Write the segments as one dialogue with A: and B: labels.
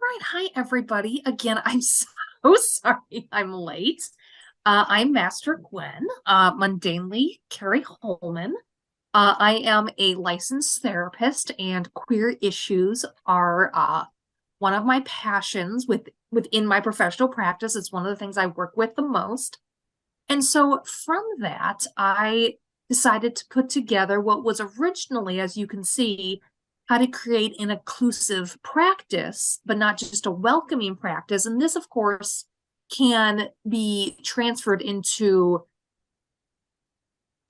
A: right. Hi, everybody. Again, I'm so sorry I'm late. I'm Master Gwen, mundanely Carrie Holman. I am a licensed therapist, and queer issues are one of my passions within my professional practice. It's one of the things I work with the most. And so from that, I decided to put together what was originally, as you can see, how to create an inclusive practice, but not just a welcoming practice. And this, of course, can be transferred into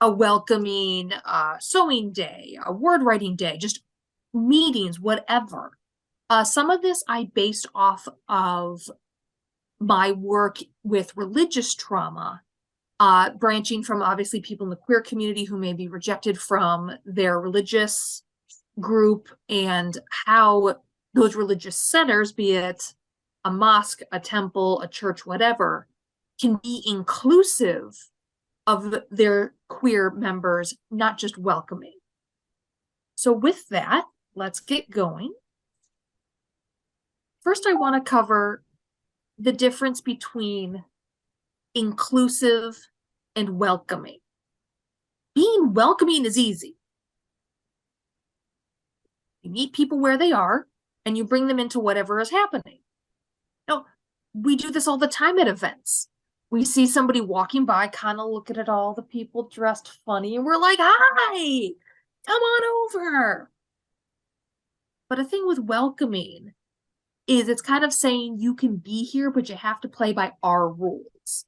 A: a welcoming sewing day, a word writing day, just meetings, whatever. Some of this I based off of my work with religious trauma, branching from obviously people in the queer community who may be rejected from their religious group, and how those religious centers, be it a mosque, a temple, a church, whatever, can be inclusive of their queer members, not just welcoming. So with that, let's get going. First, I want to cover the difference between inclusive and welcoming. Being welcoming is easy. You meet people where they are and you bring them into whatever is happening. No, we do this all the time at events. We see somebody walking by, kind of looking at all the people dressed funny, and we're like, hi, come on over. But a thing with welcoming is it's kind of saying you can be here, but you have to play by our rules.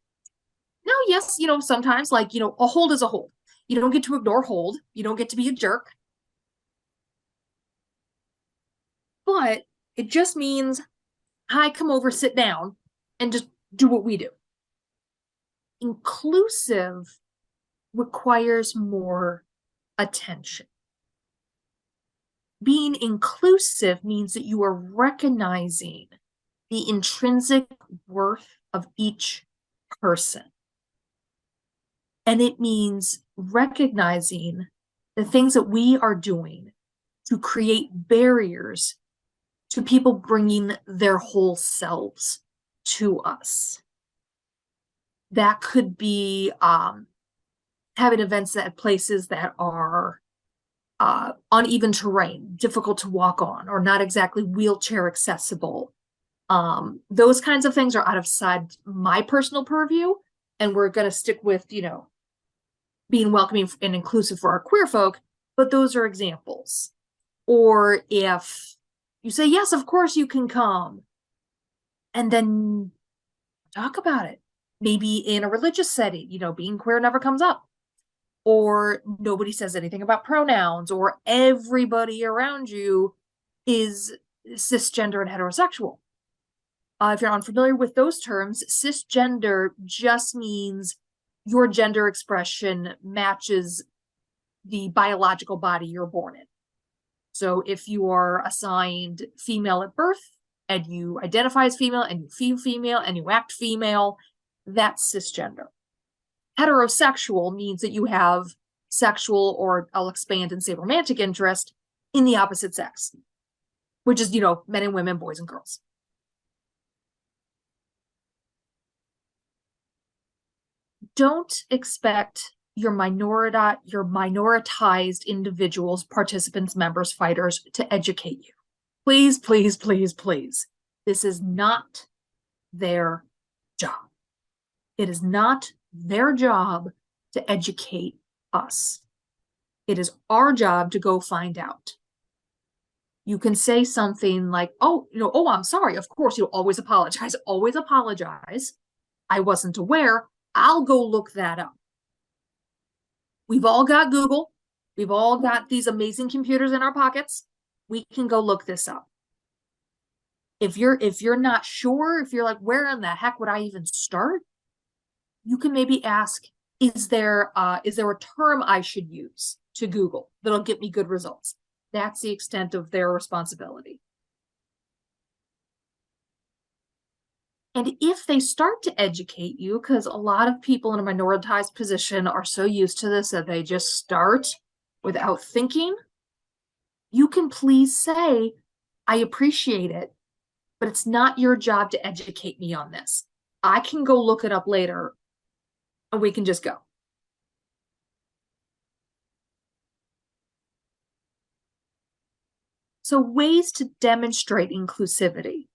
A: Now, yes, sometimes like, a hold is a hold. You don't get to ignore hold. You don't get to be a jerk. But it just means, hi, come over, sit down, and just do what we do. Inclusive requires more attention. Being inclusive means that you are recognizing the intrinsic worth of each person. And it means recognizing the things that we are doing to create barriers to people bringing their whole selves to us. That could be having events at places that are uneven terrain, difficult to walk on, or not exactly wheelchair accessible. Those kinds of things are outside my personal purview, and we're going to stick with, being welcoming and inclusive for our queer folk, but those are examples. Or if you say, yes, of course you can come, and then talk about it. Maybe in a religious setting, being queer never comes up. Or nobody says anything about pronouns, or everybody around you is cisgender and heterosexual. If you're unfamiliar with those terms, cisgender just means your gender expression matches the biological body you're born in. So if you are assigned female at birth and you identify as female and you feel female and you act female, that's cisgender. Heterosexual means that you have sexual, or I'll expand and say romantic interest in the opposite sex, which is, men and women, boys and girls. Don't expect your minoritized individuals, participants, members, fighters to educate you. Please, please, please, please. This is not their job. It is not their job to educate us. It is our job to go find out. You can say something like, oh, I'm sorry. Of course, you always apologize. Always apologize. I wasn't aware. I'll go look that up. We've all got Google. We've all got these amazing computers in our pockets. We can go look this up. If you're not sure, if you're like, where in the heck would I even start? You can maybe ask, is there a term I should use to Google that'll get me good results? That's the extent of their responsibility. And if they start to educate you, because a lot of people in a minoritized position are so used to this that they just start without thinking, you can please say, I appreciate it. but it's not your job to educate me on this. I can go look it up later and we can just go. So ways to demonstrate inclusivity.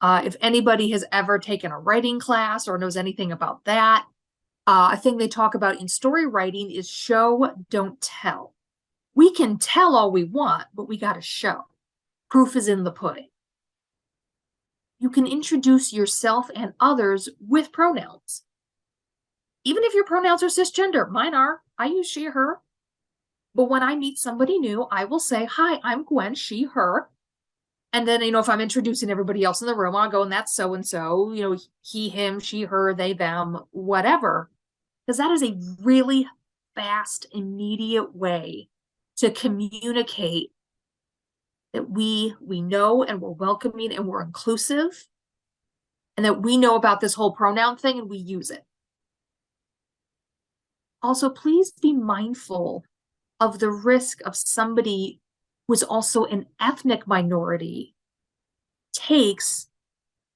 A: If anybody has ever taken a writing class or knows anything about that, a thing they talk about in story writing is show, don't tell. We can tell all we want, but we got to show. Proof is in the pudding. You can introduce yourself and others with pronouns. Even if your pronouns are cisgender, mine are. I use she, her. But when I meet somebody new, I will say, hi, I'm Gwen, she, her. And then, if I'm introducing everybody else in the room, I'll go, and that's so-and-so, he, him, she, her, they, them, whatever. Because that is a really fast, immediate way to communicate that we know and we're welcoming and we're inclusive, and that we know about this whole pronoun thing and we use it. Also, please be mindful of the risk of somebody who is also an ethnic minority takes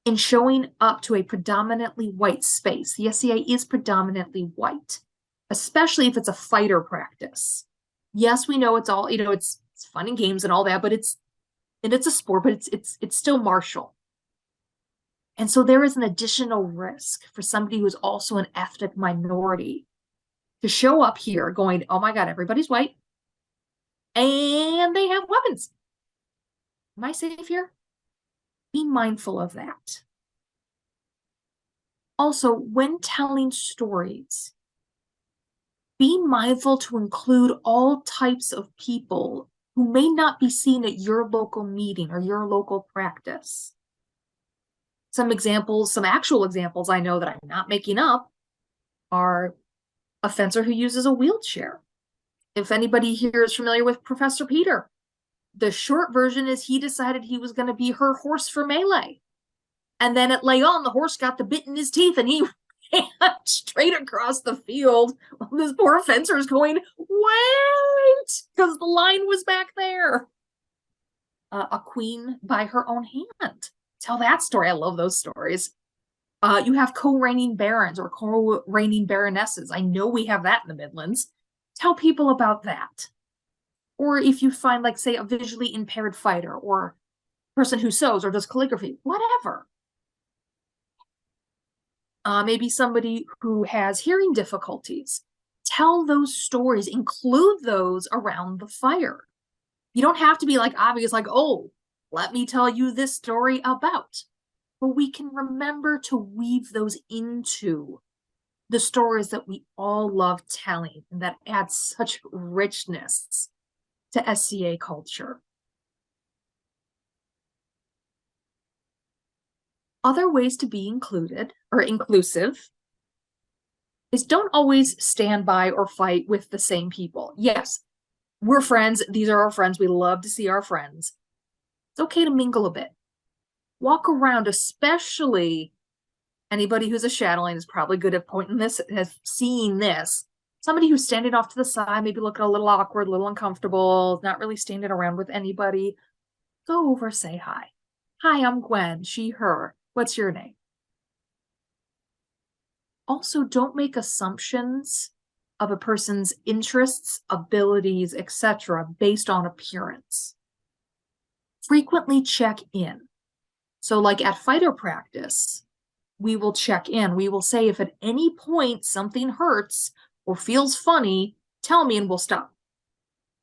A: in showing up to a predominantly white space. The SCA is predominantly white, especially if it's a fighter practice. Yes, we know it's all, it's fun and games and all that, but it's a sport, but it's still martial. And so there is an additional risk for somebody who is also an ethnic minority to show up here going, oh my God, everybody's white and they have weapons. Am I safe here? Be mindful of that. Also, when telling stories, be mindful to include all types of people who may not be seen at your local meeting or your local practice. Some examples, some actual examples I know that I'm not making up are a fencer who uses a wheelchair. If anybody here is familiar with Professor Peter, the short version is he decided he was going to be her horse for melee. And then at lay on, the horse got the bit in his teeth and he ran straight across the field. This poor fencer is going, wait, because the line was back there. A queen by her own hand. Tell that story. I love those stories. You have co-reigning barons or co-reigning baronesses. I know we have that in the Midlands. Tell people about that. Or if you find, like, say, a visually impaired fighter or person who sews or does calligraphy, whatever. Maybe somebody who has hearing difficulties. Tell those stories, include those around the fire. You don't have to be like obvious, like, oh, let me tell you this story about. But we can remember to weave those into the stories that we all love telling and that add such richness to SCA culture. Other ways to be included or inclusive is don't always stand by or fight with the same people. Yes, we're friends. These are our friends. We love to see our friends. It's okay to mingle a bit. Walk around, especially anybody who's a shadowling is probably good at pointing this, has seen this. Somebody who's standing off to the side, maybe looking a little awkward, a little uncomfortable, not really standing around with anybody. Go over, say hi. Hi, I'm Gwen, she, her. What's your name? Also, don't make assumptions of a person's interests, abilities, etc. based on appearance. Frequently check in. So like at fighter practice, we will check in. We will say if at any point something hurts or feels funny, tell me and we'll stop.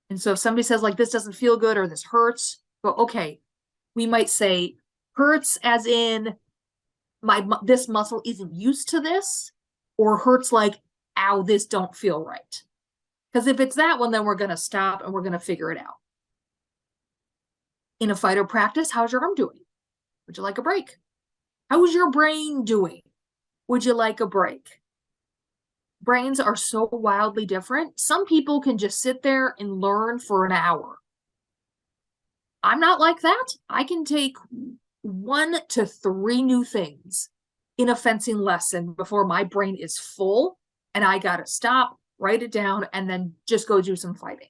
A: And so if somebody says like this doesn't feel good or this hurts, well, okay, we might say hurts as in this muscle isn't used to this, or hurts like, ow, this don't feel right. Because if it's that one, then we're going to stop and we're going to figure it out. In a fighter practice, how's your arm doing? Would you like a break? How's your brain doing? Would you like a break? Brains are so wildly different. Some people can just sit there and learn for an hour. I'm not like that. I can take 1 to 3 new things in a fencing lesson before my brain is full and I got to stop, write it down, and then just go do some fighting.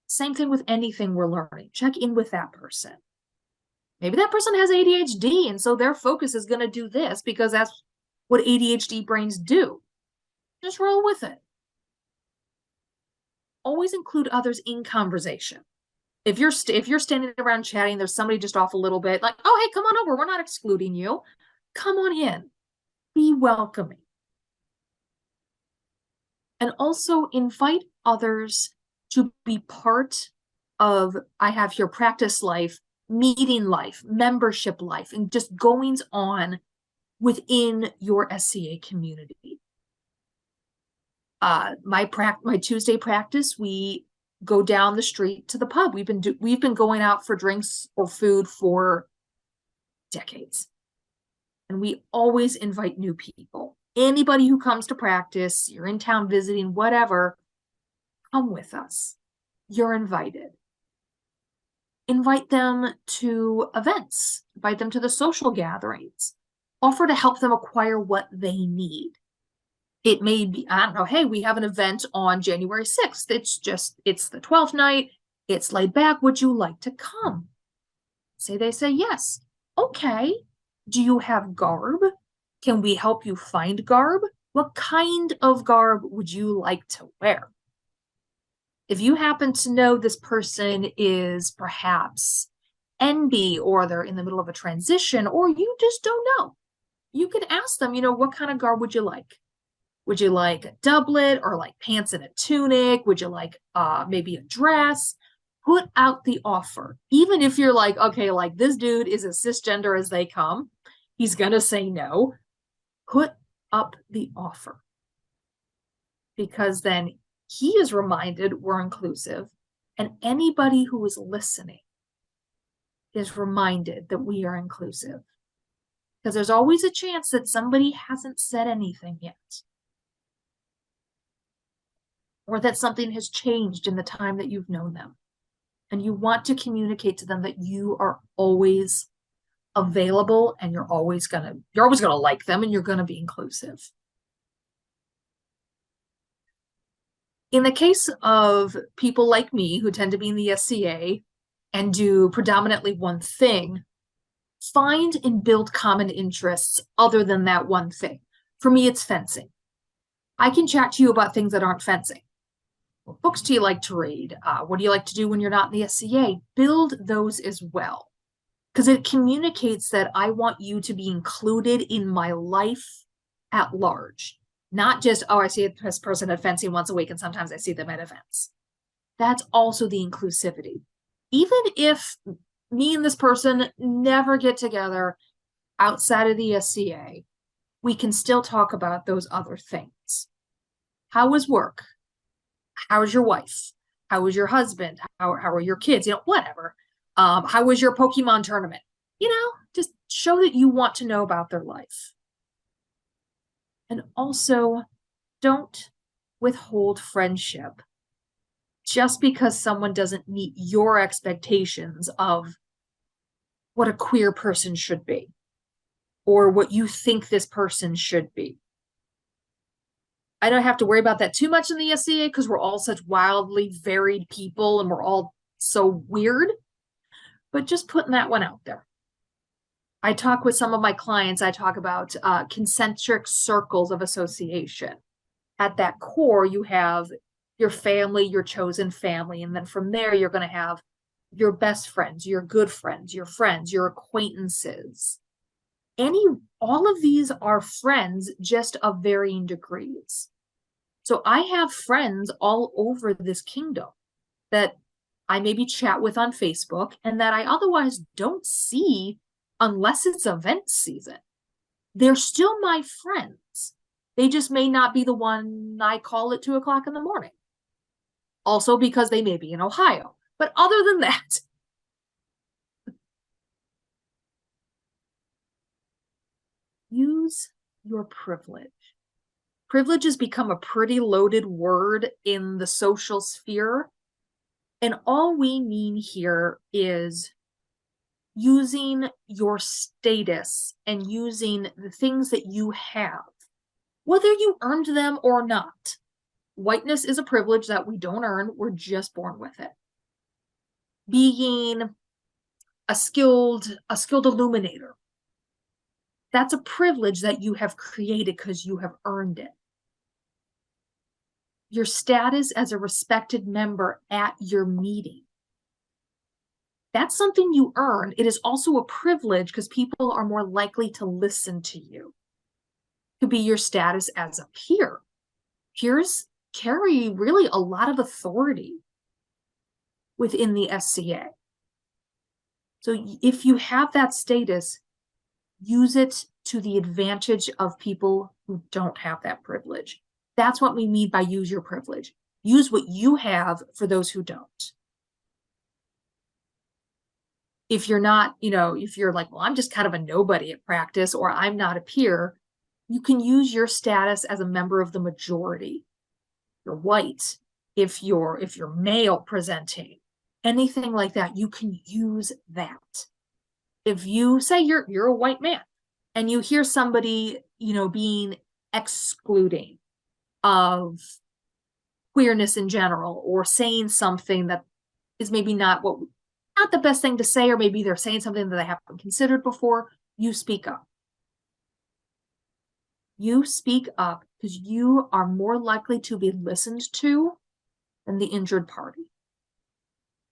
A: Same thing with anything we're learning. Check in with that person. Maybe that person has ADHD, and so their focus is going to do this because that's what ADHD brains do. Just roll with it. Always include others in conversation. If you're standing around chatting, there's somebody just off a little bit, like, oh, hey, come on over. We're not excluding you. Come on in. Be welcoming. And also invite others to be part of, I have here, practice life, meeting life, membership life, and just goings on within your SCA community. My Tuesday practice, we go down the street to the pub. We've been going out for drinks or food for decades, and we always invite new people. Anybody who comes to practice, you're in town visiting, whatever, come with us. You're invited. Invite them to events, invite them to the social gatherings, offer to help them acquire what they need. It may be, I don't know, hey, we have an event on January 6th. It's the 12th night. It's laid back. Would you like to come? They say yes. Okay. Do you have garb? Can we help you find garb? What kind of garb would you like to wear? If you happen to know this person is perhaps NB, or they're in the middle of a transition, or you just don't know, you could ask them, what kind of garb would you like? Would you like a doublet or like pants and a tunic? Would you like maybe a dress? Put out the offer. Even if you're like, okay, like this dude is as cisgender as they come, he's going to say no. Put up the offer. Because then he is reminded we're inclusive, and anybody who is listening is reminded that we are inclusive. Because there's always a chance that somebody hasn't said anything yet, or that something has changed in the time that you've known them. And you want to communicate to them that you are always available, and you're always gonna like them, and you're gonna be inclusive. In the case of people like me who tend to be in the SCA and do predominantly one thing, find and build common interests other than that one thing. For me, it's fencing. I can chat to you about things that aren't fencing. What books do you like to read? What do you like to do when you're not in the SCA? Build those as well, because it communicates that I want you to be included in my life at large. Not just, oh, I see this person at fencing once a week, and sometimes I see them at events. That's also the inclusivity. Even if me and this person never get together outside of the SCA, we can still talk about those other things. How was work? How is your wife? How is your husband? How are your kids? Whatever. How was your Pokemon tournament? Just show that you want to know about their life. And also, don't withhold friendship just because someone doesn't meet your expectations of what a queer person should be, or what you think this person should be. I don't have to worry about that too much in the SCA because we're all such wildly varied people and we're all so weird. But just putting that one out there. I talk with some of my clients, I talk about concentric circles of association. At that core, you have your family, your chosen family. And then from there, you're going to have your best friends, your good friends, your acquaintances. All of these are friends, just of varying degrees. So I have friends all over this kingdom that I maybe chat with on Facebook and that I otherwise don't see unless it's event season. They're still my friends. They just may not be the one I call at 2:00 in the morning. Also because they may be in Ohio. But other than that, use your privilege. Privilege has become a pretty loaded word in the social sphere. And all we mean here is using your status and using the things that you have, whether you earned them or not. Whiteness is a privilege that we don't earn. We're just born with it. Being a skilled illuminator. That's a privilege that you have created because you have earned it. Your status as a respected member at your meeting. That's something you earn. It is also a privilege because people are more likely to listen to you. It could be your status as a peer. Peers carry really a lot of authority within the SCA. So if you have that status, use it to the advantage of people who don't have that privilege. That's what we mean by use your privilege. Use what you have for those who don't. If you're not, if you're like, well, I'm just kind of a nobody at practice, or I'm not a peer, you can use your status as a member of the majority. You're white, if you're male presenting, anything like that, you can use that. If you say you're a white man and you hear somebody, being excluding of queerness in general, or saying something that is maybe not the best thing to say, or maybe they're saying something that they haven't considered before, you speak up. You speak up because you are more likely to be listened to than the injured party.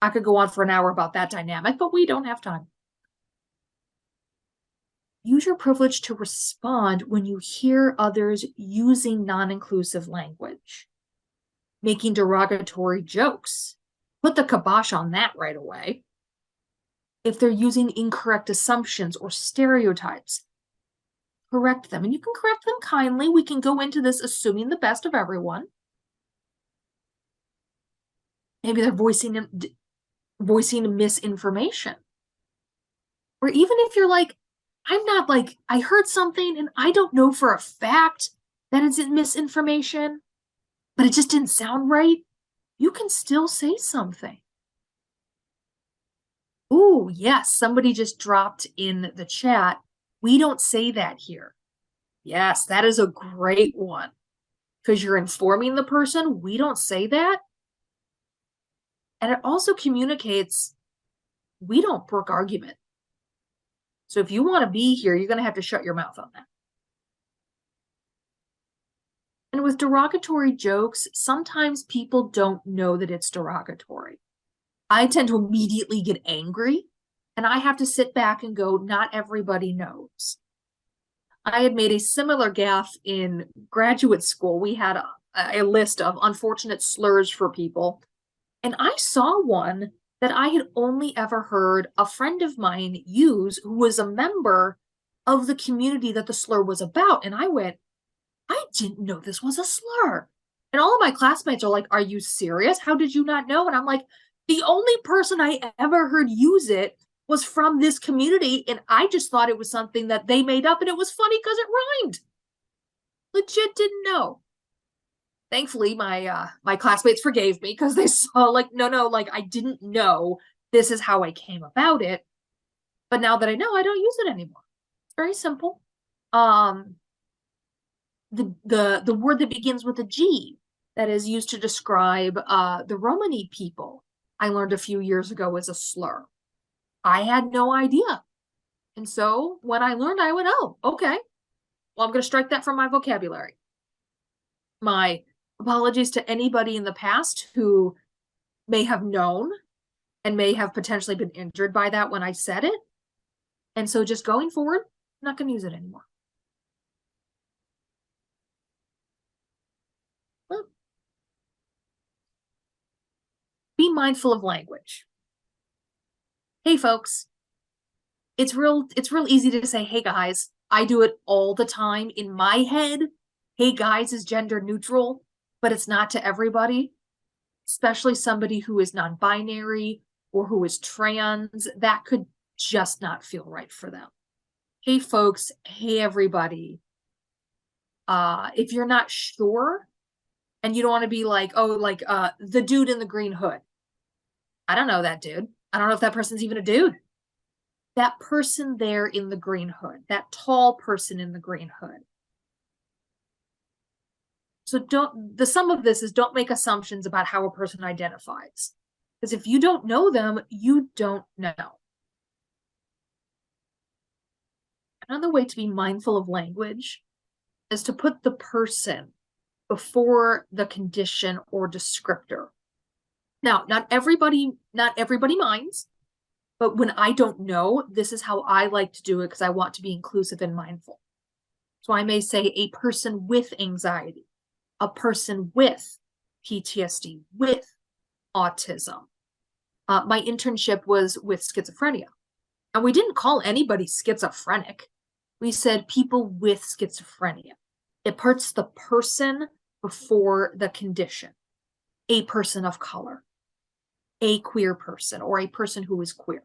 A: I could go on for an hour about that dynamic, but we don't have time. Use your privilege to respond when you hear others using non-inclusive language, making derogatory jokes. Put the kibosh on that right away. If they're using incorrect assumptions or stereotypes, correct them. And you can correct them kindly. We can go into this assuming the best of everyone. Maybe they're voicing misinformation. Or even if you're like, I heard something and I don't know for a fact that it's misinformation, but it just didn't sound right, you can still say something. Oh, yes, somebody just dropped in the chat. We don't say that here. Yes, that is a great one. Because you're informing the person, we don't say that. And it also communicates, we don't brook argument. So if you want to be here, you're going to have to shut your mouth on that. And with derogatory jokes, sometimes people don't know that it's derogatory. I tend to immediately get angry, and I have to sit back and go, not everybody knows. I had made a similar gaffe in graduate school. We had a list of unfortunate slurs for people, and I saw one that I had only ever heard a friend of mine use who was a member of the community that the slur was about. And I went, I didn't know this was a slur. And all of my classmates are like, are you serious? How did you not know? And I'm like, the only person I ever heard use it was from this community, and I just thought it was something that they made up, and it was funny because it rhymed. Legit didn't know. Thankfully, my classmates forgave me because they saw, like, no, like, I didn't know. This is how I came about it. But now that I know, I don't use it anymore. It's very simple. The word that begins with a G that is used to describe the Romani people, I learned a few years ago, is a slur. I had no idea. And so when I learned, I went, oh, okay. Well, I'm going to strike that from my vocabulary. My apologies to anybody in the past who may have known and may have potentially been injured by that when I said it. And so just going forward, I'm not going to use it anymore. Well, be mindful of language. Hey, folks. It's real easy to say, hey, guys. I do it all the time in my head. Hey, guys is gender neutral, but it's not to everybody, especially somebody who is non-binary or who is trans. That could just not feel right for them. Hey, folks. Hey, everybody. If you're not sure and you don't want to be like, oh, like the dude in the green hood. I don't know that dude. I don't know if that person's even a dude. That person there in the green hood, that tall person in the green hood. So the sum of this is don't make assumptions about how a person identifies. Because if you don't know them, you don't know. Another way to be mindful of language is to put the person before the condition or descriptor. Now, not everybody minds, but when I don't know, this is how I like to do it because I want to be inclusive and mindful. So I may say a person with anxiety, a person with PTSD, with autism. My internship was with schizophrenia, and we didn't call anybody schizophrenic. We said people with schizophrenia. It puts the person before the condition. A person of color, a queer person, or a person who is queer,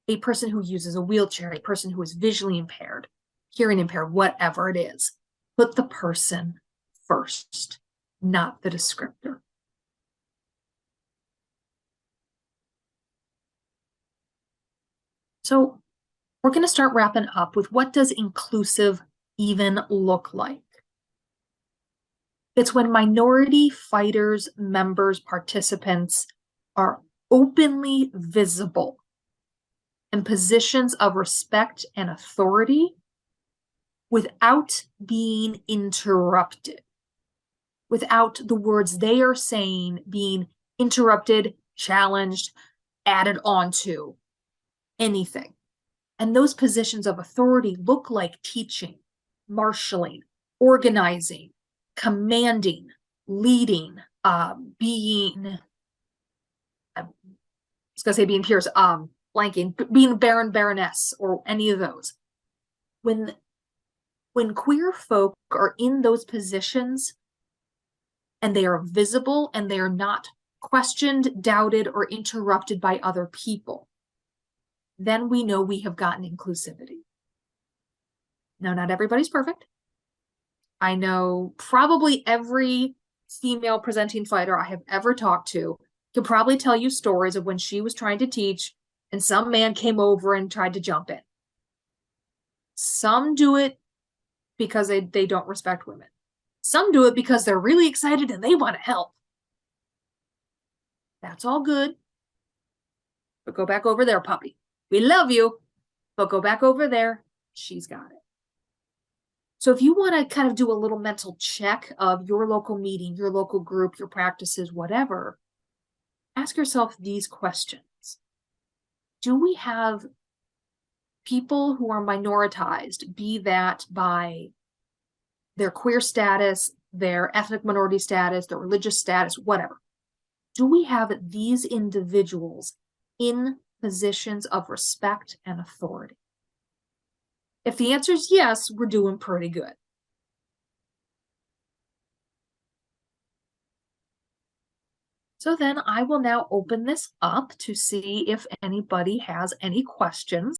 A: a person who uses a wheelchair, a person who is visually impaired, hearing impaired, whatever it is. Put the person first, not the descriptor. So we're going to start wrapping up with, what does inclusive even look like? It's when minority fighters, members, participants are openly visible in positions of respect and authority without being interrupted, without the words they are saying being interrupted, challenged, added onto, anything. And those positions of authority look like teaching, marshaling, organizing, commanding, leading, being, I was going to say being peers, blanking, being baron, baroness, or any of those. When queer folk are in those positions and they are visible and they are not questioned, doubted, or interrupted by other people, then we know we have gotten inclusivity. Now, not everybody's perfect. I know probably every female presenting fighter I have ever talked to can probably tell you stories of when she was trying to teach and some man came over and tried to jump in. Some do it because they don't respect women. Some do it because they're really excited and they want to help. That's all good. But go back over there, puppy. We love you, but go back over there. She's got it. So if you want to kind of do a little mental check of your local meeting, your local group, your practices, whatever, ask yourself these questions. Do we have people who are minoritized, be that by their queer status, their ethnic minority status, their religious status, whatever? Do we have these individuals in positions of respect and authority? If the answer is yes, we're doing pretty good. So then I will now open this up to see if anybody has any questions.